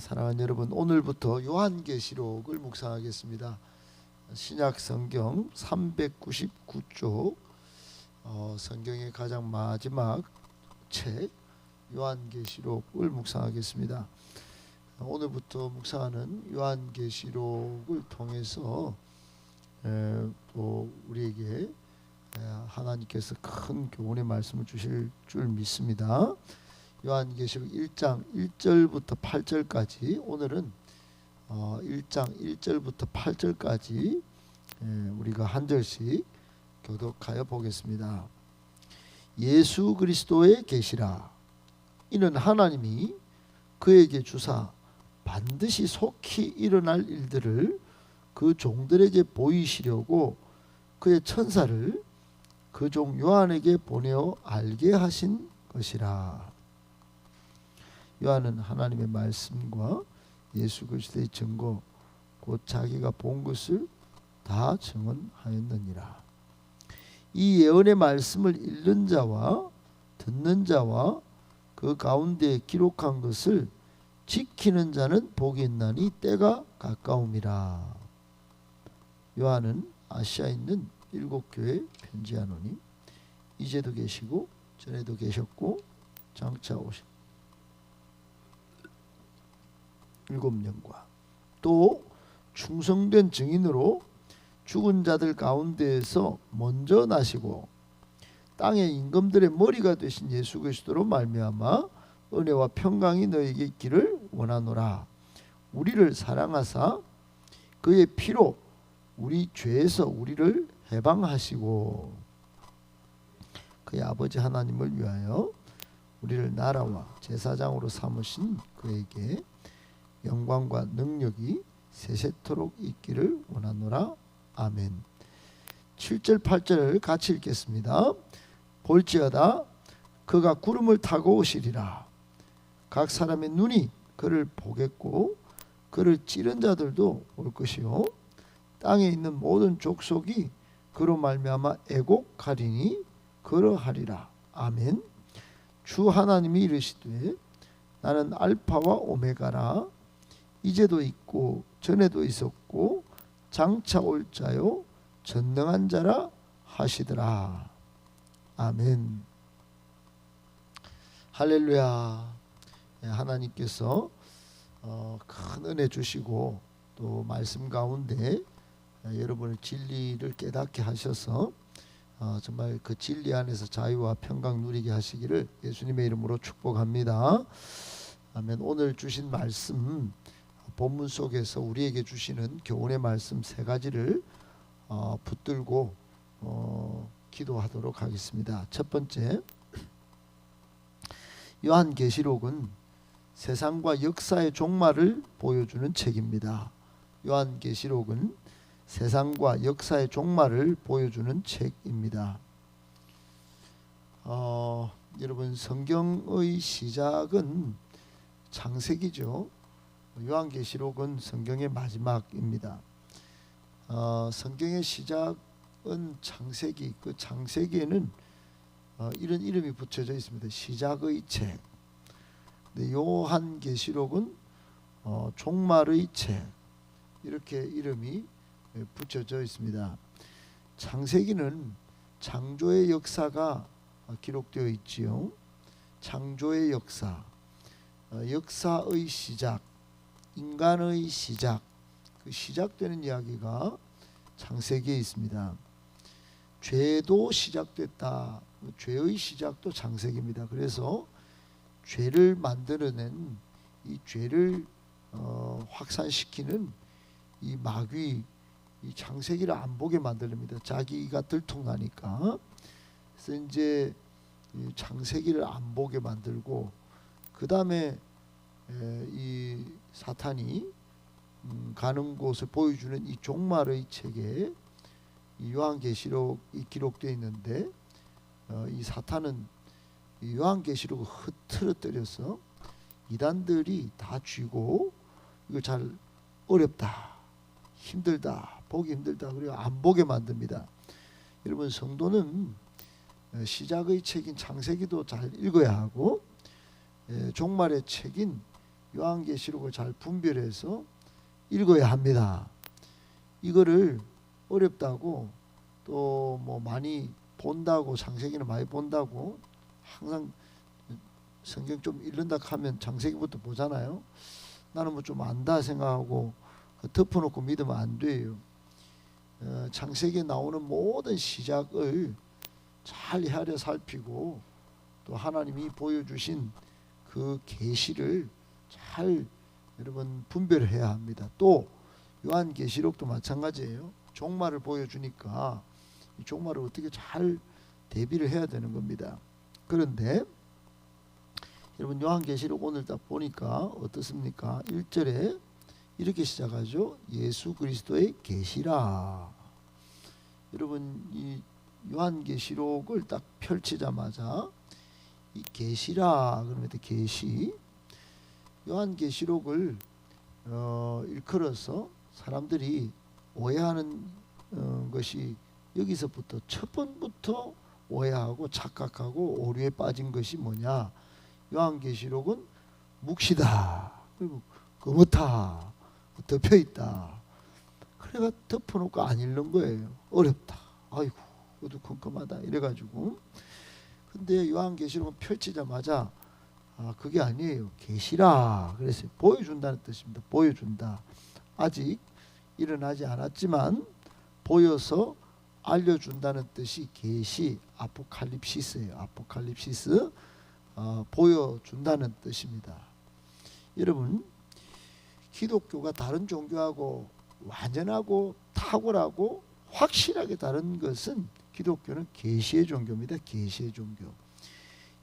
사랑하는 여러분, 오늘부터 요한계시록을 묵상하겠습니다. 신약 성경 399쪽, 성경의 가장 마지막 책 요한계시록을 묵상하겠습니다. 오늘부터 묵상하는 요한계시록을 통해서 또 우리에게 하나님께서 큰 교훈의 말씀을 주실 줄 믿습니다. 요한계시록 1장 1절부터 8절까지, 오늘은 1장 1절부터 8절까지 우리가 한 절씩 교독하여 보겠습니다. 예수 그리스도의 계시라. 이는 하나님이 그에게 주사 반드시 속히 일어날 일들을 그 종들에게 보이시려고 그의 천사를 그 종 요한에게 보내어 알게 하신 것이라. 요한은 하나님의 말씀과 예수 그리스도의 증거, 곧 자기가 본 것을 다 증언하였느니라. 이 예언의 말씀을 읽는 자와 듣는 자와 그 가운데 기록한 것을 지키는 자는 복이 있나니 때가 가까움이라. 요한은 아시아에 있는 7교회에 편지하노니 이제도 계시고 전에도 계셨고 장차 오신 7년과 또 충성된 증인으로 죽은 자들 가운데에서 먼저 나시고 땅의 임금들의 머리가 되신 예수 그리스도로 말미암아 은혜와 평강이 너에게 있기를 원하노라. 우리를 사랑하사 그의 피로 우리 죄에서 우리를 해방하시고 그의 아버지 하나님을 위하여 우리를 나라와 제사장으로 삼으신 그에게 영광과 능력이 세세토록 있기를 원하노라. 아멘. 7절 8절을 같이 읽겠습니다. 볼지어다 그가 구름을 타고 오시리라. 각 사람의 눈이 그를 보겠고 그를 찌른 자들도 올 것이요 땅에 있는 모든 족속이 그로 말미암아 애곡하리니 그러하리라. 아멘. 주 하나님이 이르시되 나는 알파와 오메가라. 이제도 있고 전에도 있었고 장차 올 자요 전능한 자라 하시더라. 아멘. 할렐루야. 하나님께서 큰 은혜 주시고 또 말씀 가운데 여러분의 진리를 깨닫게 하셔서 정말 그 진리 안에서 자유와 평강 누리게 하시기를 예수님의 이름으로 축복합니다. 아멘. 오늘 주신 말씀, 본문 속에서 우리에게 주시는 교훈의 말씀 3가지를 붙들고 기도하도록 하겠습니다. 첫 번째, 요한계시록은 세상과 역사의 종말을 보여주는 책입니다. 요한계시록은 세상과 역사의 종말을 보여주는 책입니다. 여러분, 성경의 시작은 창세기죠. 요한계시록은 성경의 마지막입니다. 성경의 시작은 창세기, 그 창세기에는 이런 이름이 붙여져 있습니다. 시작의 책. 근데 요한계시록은 종말의 책, 이렇게 이름이 붙여져 있습니다. 창세기는 창조의 역사가 기록되어 있지요. 창조의 역사, 역사의 시작, 인간의 시작, 그 시작되는 이야기가 창세기에 있습니다. 죄도 시작됐다. 죄의 시작도 창세기입니다. 그래서 죄를 만들어낸 이 죄를 확산시키는 이 마귀, 이 창세기를 안 보게 만듭니다. 자기가 들통나니까. 그래서 이제 이 창세기를 안 보게 만들고, 그 다음에 이 사탄이 가는 곳을 보여주는 이 종말의 책에 이 요한계시록이 기록되어 있는데, 이 사탄은 이 요한계시록을 흐트러뜨려서 이단들이 다 쥐고 이거 잘 어렵다, 힘들다, 보기 힘들다, 그리고 안 보게 만듭니다. 여러분, 성도는 시작의 책인 창세기도 잘 읽어야 하고 종말의 책인 요한계시록을 잘 분별해서 읽어야 합니다. 이거를 어렵다고 또 뭐 많이 본다고, 창세기는 많이 본다고 항상 성경 좀 읽는다 하면 창세기부터 보잖아요. 나는 뭐 좀 안다 생각하고 덮어놓고 믿으면 안 돼요. 창세기에 나오는 모든 시작을 잘 헤아려 살피고 또 하나님이 보여주신 그 계시를 잘 여러분 분별해야 합니다. 또 요한계시록도 마찬가지예요. 종말을 보여주니까 이 종말을 어떻게 잘 대비를 해야 되는 겁니다. 그런데 여러분 요한계시록 오늘 딱 보니까 어떻습니까? 1절에 이렇게 시작하죠. 예수 그리스도의 계시라. 여러분 이 요한계시록을 딱 펼치자마자 이 계시라 그러면 계시, 요한계시록을 일컬어서 사람들이 오해하는 것이 여기서부터 첫 번부터 오해하고 착각하고 오류에 빠진 것이 뭐냐? 요한계시록은 묵시다, 그리고 거뭇다, 덮여 있다. 그래가 덮어놓고 안 읽는 거예요. 어렵다, 아이고 어두컴컴하다 이래가지고. 근데 요한계시록은 펼치자마자 그게 아니에요. 계시라 그랬어요. 보여준다는 뜻입니다. 보여준다. 아직 일어나지 않았지만 보여서 알려준다는 뜻이 계시, 아포칼립시스예요. 아포칼립시스, 보여준다는 뜻입니다. 여러분 기독교가 다른 종교하고 완전하고 탁월하고 확실하게 다른 것은 기독교는 계시의 종교입니다. 계시의 종교.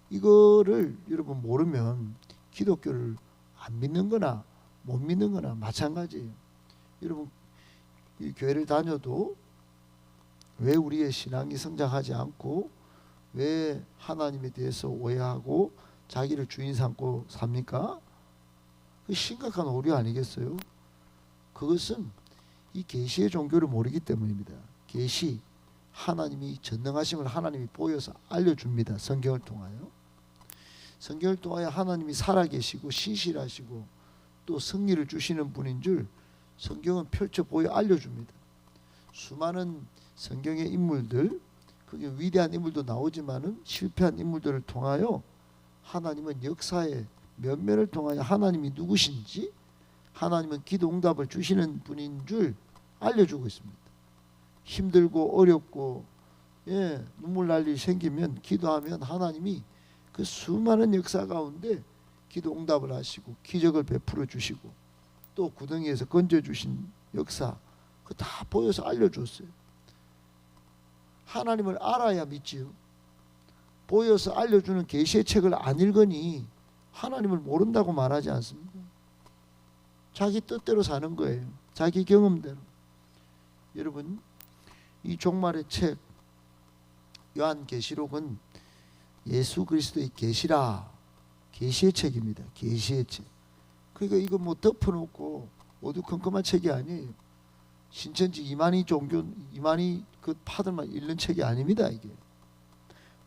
이거를 여러분 모르면 기독교를 안 믿는 거나 못 믿는 거나 마찬가지예요. 여러분 이 교회를 다녀도 왜 우리의 신앙이 성장하지 않고 왜 하나님에 대해서 오해하고 자기를 주인 삼고 삽니까? 그 심각한 오류 아니겠어요? 그것은 이 계시의 종교를 모르기 때문입니다. 계시, 하나님이 전능하심을 하나님이 보여서 알려줍니다. 성경을 통하여. 성경을 통하여 하나님이 살아계시고 신실하시고 또 승리를 주시는 분인 줄 성경은 펼쳐 보여 알려줍니다. 수많은 성경의 인물들, 그게 위대한 인물도 나오지만은 실패한 인물들을 통하여 하나님은 역사의 면면을 통하여 하나님이 누구신지, 하나님은 기도 응답을 주시는 분인 줄 알려주고 있습니다. 힘들고 어렵고 눈물 날 일이 생기면 기도하면 하나님이 그 수많은 역사 가운데 기도 응답을 하시고 기적을 베풀어 주시고 또 구덩이에서 건져 주신 역사, 그 다 보여서 알려줬어요. 하나님을 알아야 믿지요. 보여서 알려주는 계시의 책을 안 읽으니 하나님을 모른다고 말하지 않습니다. 자기 뜻대로 사는 거예요. 자기 경험대로. 여러분 이 종말의 책 요한계시록은 예수 그리스도의 계시라, 계시의 책입니다. 계시의 책. 그러니까 이거 뭐 덮어놓고 어두컴컴한 책이 아니에요. 신천지 이만희 종교, 이만희 그 파들만 읽는 책이 아닙니다. 이게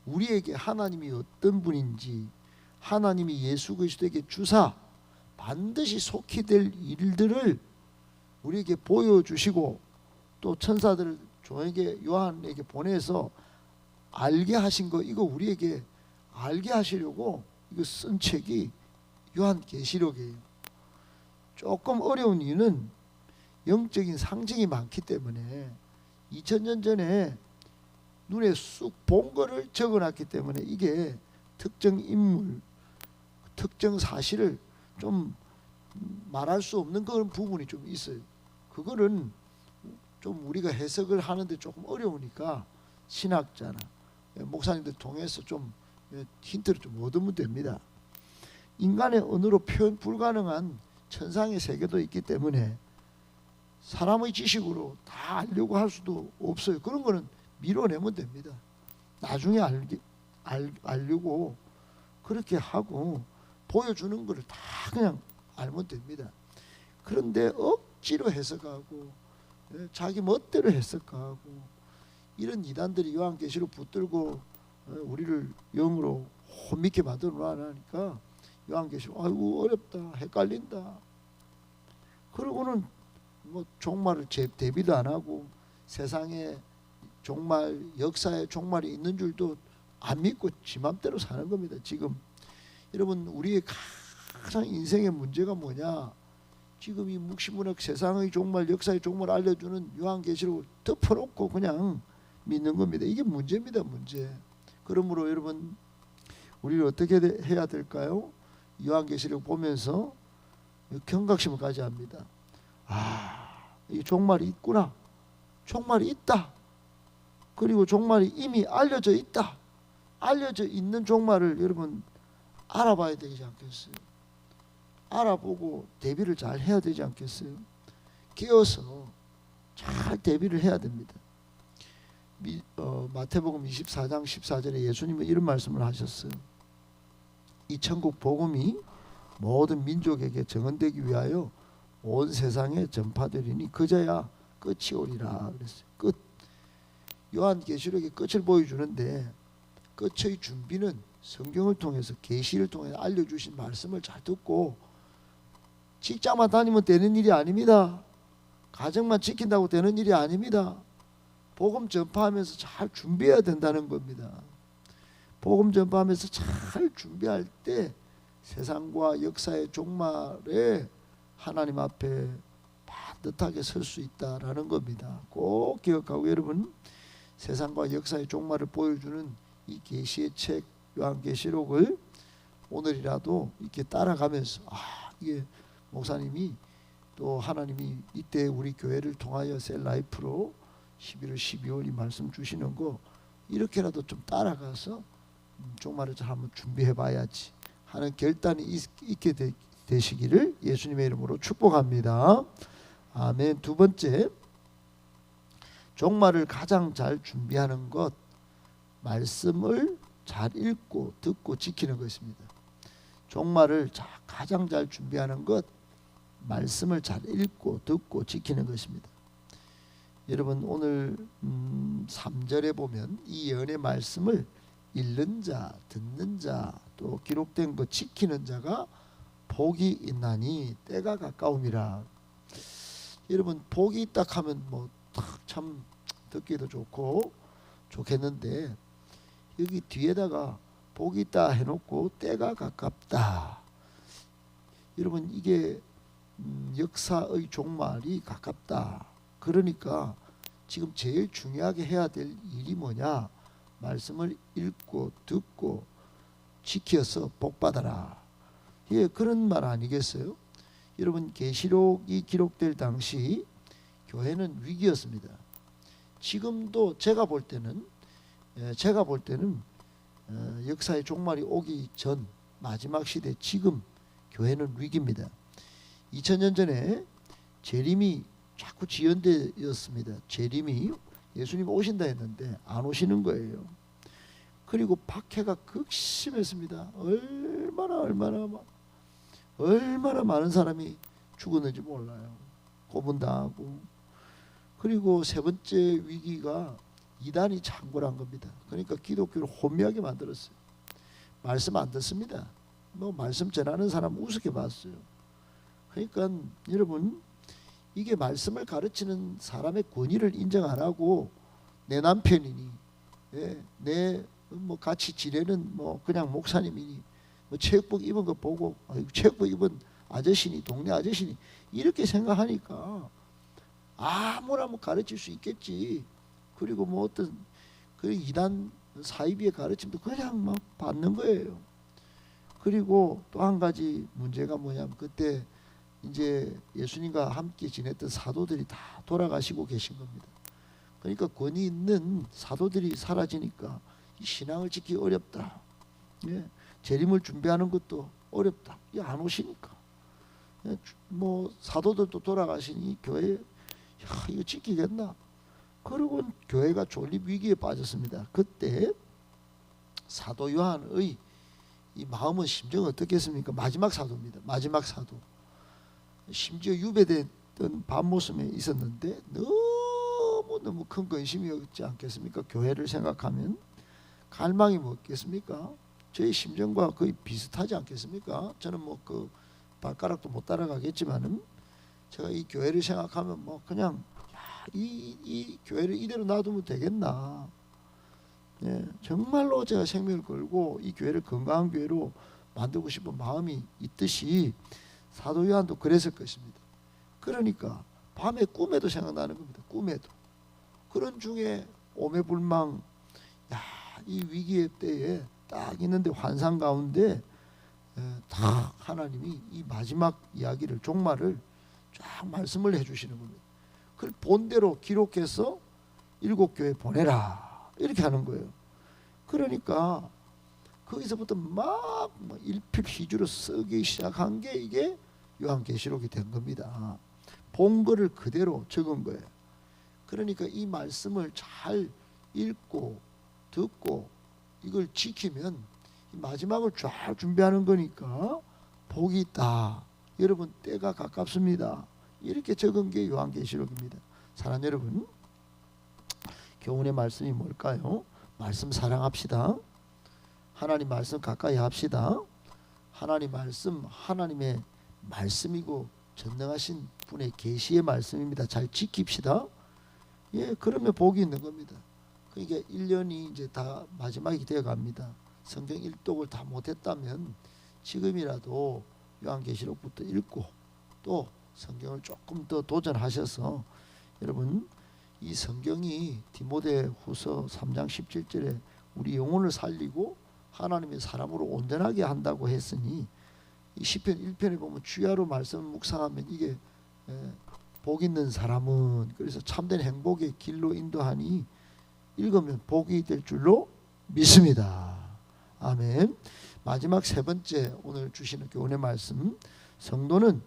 우리에게 하나님이 어떤 분인지, 하나님이 예수 그리스도에게 주사 반드시 속히 될 일들을 우리에게 보여주시고 또 천사들을 종에게 요한에게 보내서 알게 하신 거, 이거 우리에게 알게 하시려고 이거 쓴 책이 요한계시록이에요. 조금 어려운 이유는 영적인 상징이 많기 때문에 2000년 전에 눈에 쑥 본 거를 적어놨기 때문에 이게 특정 인물, 특정 사실을 좀 말할 수 없는 그런 부분이 좀 있어요. 그거는 좀 우리가 해석을 하는데 조금 어려우니까 신학자나 목사님들 통해서 좀 힌트를 좀 얻으면 됩니다. 인간의 언어로 표현 불가능한 천상의 세계도 있기 때문에 사람의 지식으로 다 알려고 할 수도 없어요. 그런 거는 밀어내면 됩니다. 나중에 알려고 그렇게 하고 보여주는 거를 다 그냥 알면 됩니다. 그런데 억지로 해석하고 자기 멋대로 해석하고 이런 이단들이 요한계시록 붙들고 우리를 영으로 혼미케 만들어 놔니까 요한계시록 아이고 어렵다, 헷갈린다. 그러고는 뭐 종말을 대비도 안 하고 세상에 종말, 역사에 종말이 있는 줄도 안 믿고 지 맘대로 사는 겁니다. 지금 여러분, 우리의 가장 인생의 문제가 뭐냐? 지금 이 묵시문학 세상의 종말, 역사의 종말 알려주는 요한계시록을 덮어놓고 그냥 믿는 겁니다. 이게 문제입니다. 문제. 그러므로 여러분, 우리를 어떻게 해야 될까요? 요한계시록 보면서 경각심을 가져야 합니다. 이 종말이 있구나. 종말이 있다. 그리고 종말이 이미 알려져 있다. 알려져 있는 종말을 여러분 알아봐야 되지 않겠어요? 알아보고 대비를 잘 해야 되지 않겠어요? 깨어서 잘 대비를 해야 됩니다. 마태복음 24장 14절에 예수님은 이런 말씀을 하셨어요. 이 천국 복음이 모든 민족에게 증언되기 위하여 온 세상에 전파되리니 그저야 끝이 오리라 그랬어요. 끝. 요한계시록의 끝을 보여주는데 끝의 준비는 성경을 통해서, 계시를 통해 알려주신 말씀을 잘 듣고, 직장만 다니면 되는 일이 아닙니다. 가정만 지킨다고 되는 일이 아닙니다. 복음 전파하면서 잘 준비해야 된다는 겁니다. 복음 전파하면서 잘 준비할 때 세상과 역사의 종말에 하나님 앞에 반듯하게 설 수 있다라는 겁니다. 꼭 기억하고, 여러분, 세상과 역사의 종말을 보여주는 이 계시의 책 요한계시록을 오늘이라도 이렇게 따라가면서, 이게 목사님이 또 하나님이 이때 우리 교회를 통하여 셀라이프로 11월 12월 이 말씀 주시는 거 이렇게라도 좀 따라가서 종말을 잘 한번 준비해 봐야지 하는 결단이 있게 되시기를 예수님의 이름으로 축복합니다. 아멘. 두 번째, 종말을 가장 잘 준비하는 것, 말씀을 잘 읽고 듣고 지키는 것입니다. 종말을 가장 잘 준비하는 것, 말씀을 잘 읽고 듣고 지키는 것입니다. 여러분, 오늘 3절에 보면 이 예언의 말씀을 읽는 자, 듣는 자, 또 기록된 것 지키는 자가 복이 있나니 때가 가까움이라. 여러분, 복이 있다 하면 뭐 참 듣기도 좋고 좋겠는데, 여기 뒤에다가 복이 있다 해놓고 때가 가깝다. 여러분, 이게 역사의 종말이 가깝다. 그러니까 지금 제일 중요하게 해야 될 일이 뭐냐? 말씀을 읽고 듣고 지켜서 복받아라. 예, 그런 말 아니겠어요? 여러분, 계시록이 기록될 당시 교회는 위기였습니다. 지금도 제가 볼 때는 역사의 종말이 오기 전 마지막 시대 지금 교회는 위기입니다. 2000년 전에 재림이 자꾸 지연되었습니다. 재림이 예수님 오신다 했는데 안 오시는 거예요. 그리고 박해가 극심했습니다. 얼마나 많은 사람이 죽었는지 몰라요. 고문당하고. 그리고 세 번째 위기가 이단이 창궐한 겁니다. 그러니까 기독교를 혼미하게 만들었어요. 말씀 안 듣습니다. 뭐 말씀 전하는 사람 우습게 봤어요. 그러니까 여러분, 이게 말씀을 가르치는 사람의 권위를 인정 안 하고 내 남편이니, 내 뭐 같이 지내는 뭐 그냥 목사님이니, 뭐 체육복 입은 거 보고 체육복 입은 아저씨니, 동네 아저씨니 이렇게 생각하니까 아무나 뭐 가르칠 수 있겠지. 그리고 뭐 어떤 그 이단 사이비의 가르침도 그냥 막 받는 거예요. 그리고 또 한 가지 문제가 뭐냐면, 그때 이제 예수님과 함께 지냈던 사도들이 다 돌아가시고 계신 겁니다. 그러니까 권위 있는 사도들이 사라지니까 신앙을 지키기 어렵다. 예, 재림을 준비하는 것도 어렵다. 안 오시니까. 예, 뭐 사도들도 돌아가시니 교회 이거 지키겠나? 그리고 교회가 존립 위기에 빠졌습니다. 그때 사도 요한의 이 마음은 심정은 어떻겠습니까? 마지막 사도입니다. 마지막 사도. 심지어 유배됐던 밤모섬에 있었는데 너무 큰 근심이었지 않겠습니까? 교회를 생각하면 갈망이 뭐겠습니까? 저희 심정과 거의 비슷하지 않겠습니까? 저는 뭐 그 발가락도 못 따라가겠지만은 제가 이 교회를 생각하면 뭐 그냥 이 교회를 이대로 놔두면 되겠나? 예, 정말로 제가 생명을 걸고 이 교회를 건강한 교회로 만들고 싶은 마음이 있듯이 사도 요한도 그랬을 것입니다. 그러니까 밤에 꿈에도 생각나는 겁니다. 꿈에도. 그런 중에 오매불망, 이 위기의 때에 딱 있는데 환상 가운데 딱 하나님이 이 마지막 이야기를, 종말을 쫙 말씀을 해주시는 겁니다. 그걸 본대로 기록해서 7교회 보내라 이렇게 하는 거예요. 그러니까 거기서부터 막 일필휘주로 쓰기 시작한 게 이게 요한계시록이 된 겁니다. 본 거를 그대로 적은 거예요. 그러니까 이 말씀을 잘 읽고 듣고 이걸 지키면 마지막을 쫙 준비하는 거니까 복이 있다. 여러분 때가 가깝습니다. 이렇게 적은 게 요한계시록입니다. 사랑하는 여러분, 교훈의 말씀이 뭘까요? 말씀 사랑합시다. 하나님 말씀 가까이 합시다. 하나님 말씀, 하나님의 말씀이고 전능하신 분의 계시의 말씀입니다. 잘 지킵시다. 예, 그러면 복이 있는 겁니다. 그러니까 1년이 이제 다 마지막이 되어 갑니다. 성경 일독을 다 못했다면 지금이라도 요한계시록부터 읽고 또 성경을 조금 더 도전하셔서, 여러분 이 성경이 디모데후서 3장 17절에 우리 영혼을 살리고 하나님의 사람으로 온전하게 한다고 했으니, 이 시편 1편에 보면 주야로 말씀을 묵상하면 이게 복 있는 사람은, 그래서 참된 행복의 길로 인도하니 읽으면 복이 될 줄로 믿습니다. 아멘. 마지막 세 번째 오늘 주시는 교훈의 말씀, 성도는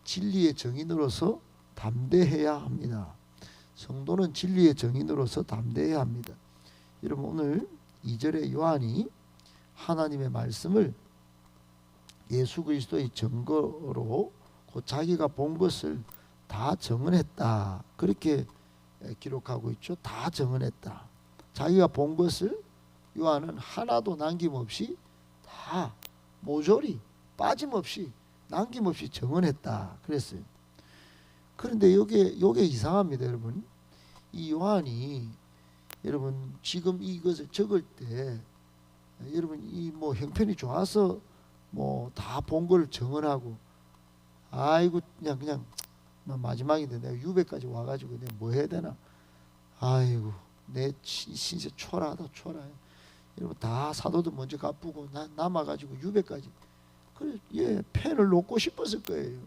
진리의 정인으로서 담대해야 합니다. 성도는 진리의 정인으로서 담대해야 합니다. 여러분 오늘 2절에 요한이 하나님의 말씀을 예수 그리스도의 증거로 곧 자기가 본 것을 다 정언했다, 그렇게 기록하고 있죠. 다 정언했다. 자기가 본 것을 요한은 하나도 남김없이 다 모조리 빠짐없이 남김없이 정언했다 그랬어요. 그런데 요게 이상합니다. 여러분 이 요한이, 여러분 지금 이것을 적을 때 여러분 이 뭐 형편이 좋아서 뭐 다 본 걸 정언하고, 아이고 그냥 마지막인데 내가 유배까지 와가지고 내가 뭐 해야 되나, 아이고 내 신세 초라하다 초라해. 여러분 다 사도도 먼저 갚고 나 남아가지고 유배까지, 그래 예 펜을 놓고 싶었을 거예요.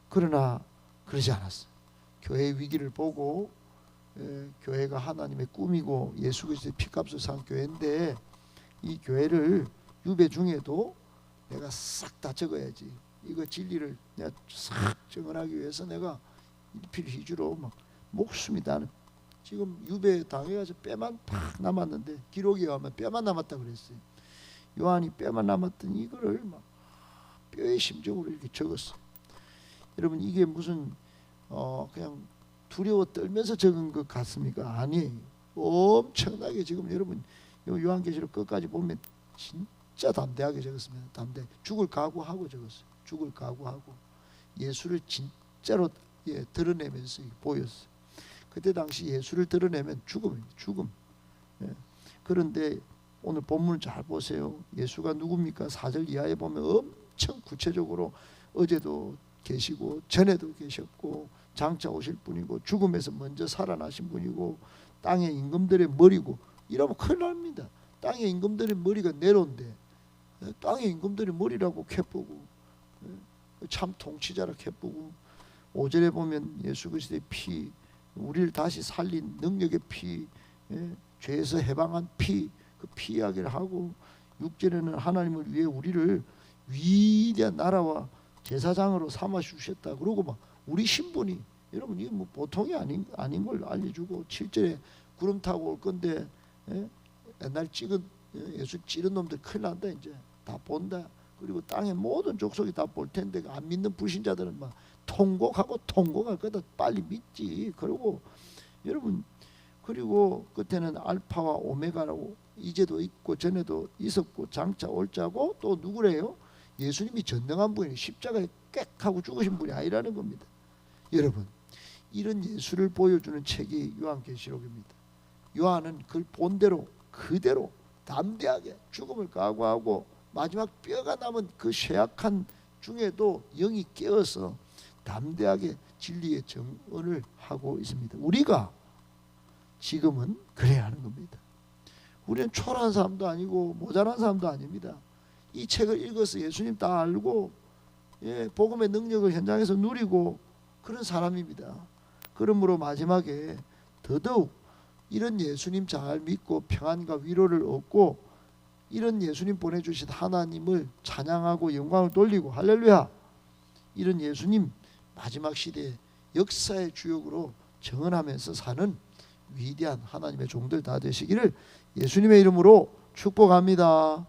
그러나 그러지 않았어. 교회의 위기를 보고, 교회가 하나님의 꿈이고 예수 그리스도의 피값을 산 교회인데 이 교회를 유배 중에도 내가 싹 다 적어야지. 이거 진리를 내가 싹 정언하기 위해서 내가 일필휘주로 막 목숨이 나는, 지금 유배 당해가지고 뼈만 팍 남았는데 기록에 가면 뼈만 남았다 그랬어요. 요한이 뼈만 남았던 이거를 막 뼈의 심정으로 이렇게 적었어. 여러분 이게 무슨 그냥 두려워 떨면서 적은 것 같습니까? 아니에요. 엄청나게 지금 여러분 요한계시록 끝까지 보면 진짜 담대하게 적었습니다. 담대. 죽을 각오하고 적었어요. 죽을 각오하고 예수를 진짜로 드러내면서 보였어요. 그때 당시 예수를 드러내면 죽음입니다. 죽음. 그런데 오늘 본문을 잘 보세요. 예수가 누굽니까? 4절 이하에 보면 엄청 구체적으로 어제도 계시고 전에도 계셨고 장차 오실 분이고 죽음에서 먼저 살아나신 분이고 땅의 임금들의 머리고, 이러면 큰일 납니다. 땅의 임금들의 머리가 네로인데 땅의 임금들의 머리라고 캐쁘고 참 통치자라 캐쁘고, 5절에 보면 예수 그리스도의 피, 우리를 다시 살린 능력의 피, 죄에서 해방한 피, 그 피 이야기를 하고, 6절에는 하나님을 위해 우리를 위대한 나라와 제사장으로 삼아 주셨다. 그러고 막 우리 신분이, 여러분 이게 뭐 보통이 아닌 걸 알려주고, 7절에 구름 타고 올 건데 옛날 찍은 예수 찌른 놈들 큰일 난다. 이제 다 본다. 그리고 땅의 모든 족속이 다 볼 텐데 안 믿는 불신자들은 막 통곡할 거다. 빨리 믿지. 그리고 여러분, 그리고 끝에는 알파와 오메가라고 이제도 있고 전에도 있었고 장차 올 자고 또 누구래요? 예수님이 전능한 분이 십자가에 꽥 하고 죽으신 분이 아니라는 겁니다. 여러분, 이런 예수를 보여주는 책이 요한계시록입니다. 요한은 그 본대로 그대로 담대하게 죽음을 각오하고 마지막 뼈가 남은 그 쇠약한 중에도 영이 깨어서 담대하게 진리의 정언을 하고 있습니다. 우리가 지금은 그래야 하는 겁니다. 우리는 초라한 사람도 아니고 모자란 사람도 아닙니다. 이 책을 읽어서 예수님 다 알고 복음의 능력을 현장에서 누리고 그런 사람입니다. 그러므로 마지막에 더더욱 이런 예수님 잘 믿고 평안과 위로를 얻고 이런 예수님 보내주신 하나님을 찬양하고 영광을 돌리고 할렐루야, 이런 예수님 마지막 시대의 역사의 주역으로 정언하면서 사는 위대한 하나님의 종들 다 되시기를 예수님의 이름으로 축복합니다.